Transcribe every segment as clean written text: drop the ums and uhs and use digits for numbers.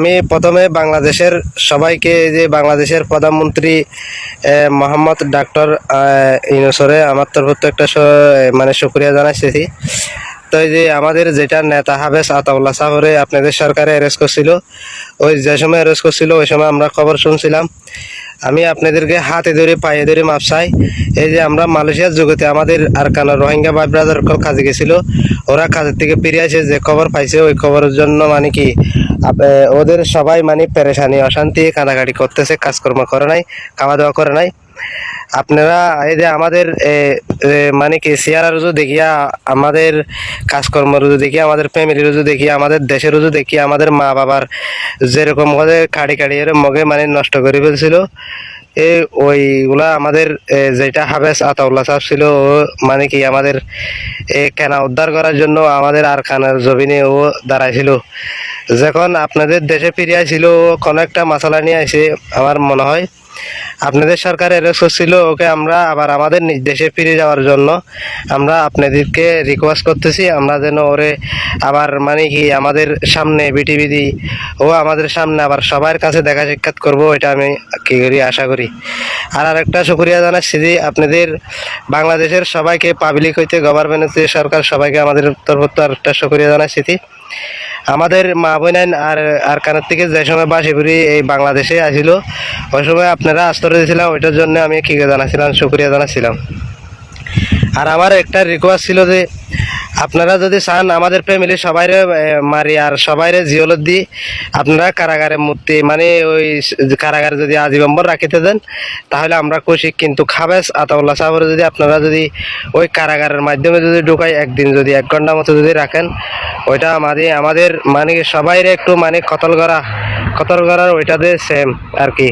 আমি প্রথমে বাংলাদেশের সবাইকে যে বাংলাদেশের প্রধানমন্ত্রী মোহাম্মদ ডক্টর ইউনূসরে আমার তরফ থেকে একটা মানে শুকরিয়া জানাইতেছি। তো এই যে আমাদের যেটা নেতা হাফেজ আতাউল্লাহ সাহরে আপনাদের সরকারে অ্যারেস্ট করছিল, ওই যে সময় অ্যারেস্ট করছিল ওই সময় আমরা খবর শুনছিলাম। আমি আপনাদেরকে হাতে ধরে পায়ে ধরে মাপ চাই। এই যে আমরা মালয়েশিয়ার জগতে আমাদের আরকানা রোহিঙ্গা ভাই ব্রাদার কাজে গেছিল, ওরা কাজের থেকে ফিরে আসে যে খবর পাইছে ওই খবরের জন্য মানে কি ওদের সবাই মানে পেরেশানি অশান্তি কানাকাটি করতেছে, কাজকর্ম করে নাই, খাওয়া দাওয়া করে নাই। আপনারা এই যে আমাদের মানে কি চেহারা রুজু দেখিয়া, আমাদের কাজকর্ম রুজু দেখিয়া, আমাদের ফ্যামিলি রুজু দেখিয়া, আমাদের দেশের রুজু দেখিয়া, আমাদের মা বাবার যেরকম ভাবে কাড়ি কাড়ি এর মগে মানে নষ্ট করে ফেলছিল, ওইগুলা আমাদের যেটা হাফেজ আতাউল্লাহ সাহেব ছিল ও মানে কি আমাদের কেনা উদ্ধার করার জন্য আমাদের আরকানার জমিনে ও দাঁড়াইছিল। যখন আপনাদের দেশে ফিরে আসছিল কোনো একটা মশলা নিয়ে আসে, আমার মনে হয় আপনাদের সরকার অ্যারেস্ট করছিল ওকে, আমরা আবার আমাদের নিজ দেশে ফিরে যাওয়ার জন্য আমরা আপনাদেরকে রিকোয়েস্ট করতেছি, আমরা যেন ওরে আবার মানে কি আমাদের সামনে বিটিভিদি ও আমাদের সামনে আবার সবার কাছে দেখা সাক্ষাৎ করবো, এটা আমি কি করি আশা করি। আর আরেকটা শুকরিয়া জানাচ্ছি যে আপনাদের বাংলাদেশের সবাইকে, পাবলিক হইতে গভর্নমেন্ট হইতে সরকার সবাইকে আমাদের তরফ থেকে আরেকটা শুকরিয়া জানাচ্ছি। আমাদের মা বোনেন আর কানের থেকে যে সময় বাসিপুরি এই বাংলাদেশে আসিল ওই সময় আপনারা আশ্রয় দিয়েছিলাম, ওইটার জন্য আমি কি জানাছিলাম, শুকরিয়া জানাচ্ছিলাম। আর আমার একটা রিকোয়েস্ট ছিল যে আপনারা যদি চান আমাদের ফ্যামিলি সবাইরে মারি আর সবাইরে জিওলত দিই, আপনারা কারাগারে মূর্তি মানে ওই কারাগারে যদি আজীবন রাখিতে দেন তাহলে আমরা খুশি। কিন্তু হাফেজ আতাউল্লাহ সাহেবের যদি আপনারা যদি ওই কারাগারের মাধ্যমে যদি ঢুকাই, একদিন যদি 1 ঘন্টা মতো যদি রাখেন, ওইটা আমাদের মানে সবাইরে একটু মানে কতল করার ওইটাতে সেম আর কি।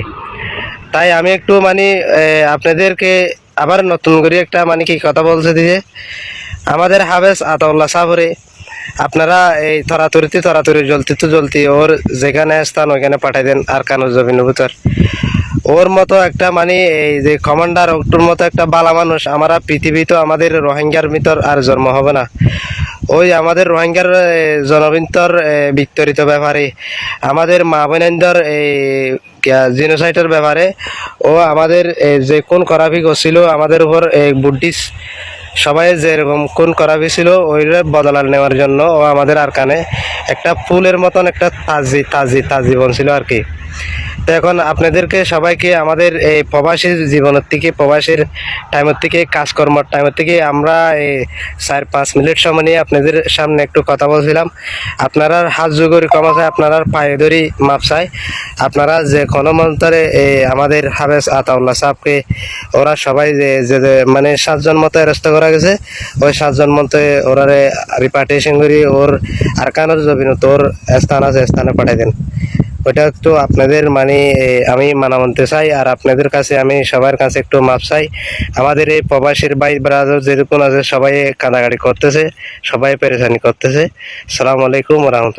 তাই আমি একটু মানে আপনাদেরকে আবার নতুন করে একটা মানে কি কথা বলছে যে আমাদের হাফেজ আতাউল্লাহ সাহেবরে আপনারা এই তরাতরি জ্বলতি ওর যেখানে স্থান ওইখানে পাঠাই দেন আরকানের জমিনের ভিতর। ওর মতো একটা মানে এই যে কমান্ডার ওর মতো একটা বালা মানুষ আমরা পৃথিবী তো আমাদের রোহিঙ্গার ভিতর আর জন্ম হবে না। ওই আমাদের রোহিঙ্গার জনবিন্তর বিস্তারিত ব্যাপারে, আমাদের মা বোনেন্দর এই জিনোসাইটের ব্যাপারে ও আমাদের যে কোন করাফি করছিল আমাদের উপর বুদ্ধিস্ট সবাই যেরকম কোন করাফি ছিল ওইটা বদলা নেওয়ার জন্য ও আমাদের আরকানে একটা ফুলের মতন একটা তাজি বনছিল আর কি। তো এখন আপনাদেরকে সবাইকে আমাদের এই প্রবাসী জীবনের থেকে, প্রবাসীর টাইমের থেকে, কাজকর্মের টাইমের থেকে আমরা এই 4-5 মিনিট সময় নিয়ে আপনাদের সামনে একটু কথা বলছিলাম। আপনারা হাত জোগরি কমা চাই, আপনারা পায়ে ধরি মাপ চাই। আপনারা যে কোনো মন্তরে আমাদের হাফেজ আতাউল্লাহ সাহেবকে ওরা সবাই যে মানে 7 জন মতো অ্যারেস্ট করা গেছে, ওই 7 জন মতো ওরা রিপার্টেশন করি ওর আরকানের জমিন তোর স্থান আছে স্থানে পাঠাই দেন। ওইটা একটু আপনাদের মানে আমি মানতে চাই। আর আপনাদের কাছে আমি সবার কাছে একটু মাপ চাই। আমাদের এই প্রবাসীর ভাই ব্রাদার যেরকম আছে সবাই কাঁদাকাটি করতেছে, সবাই পেরেশানি করতেছে। আসসালামু আলাইকুম ওয়া রাহমাতুল্লাহ।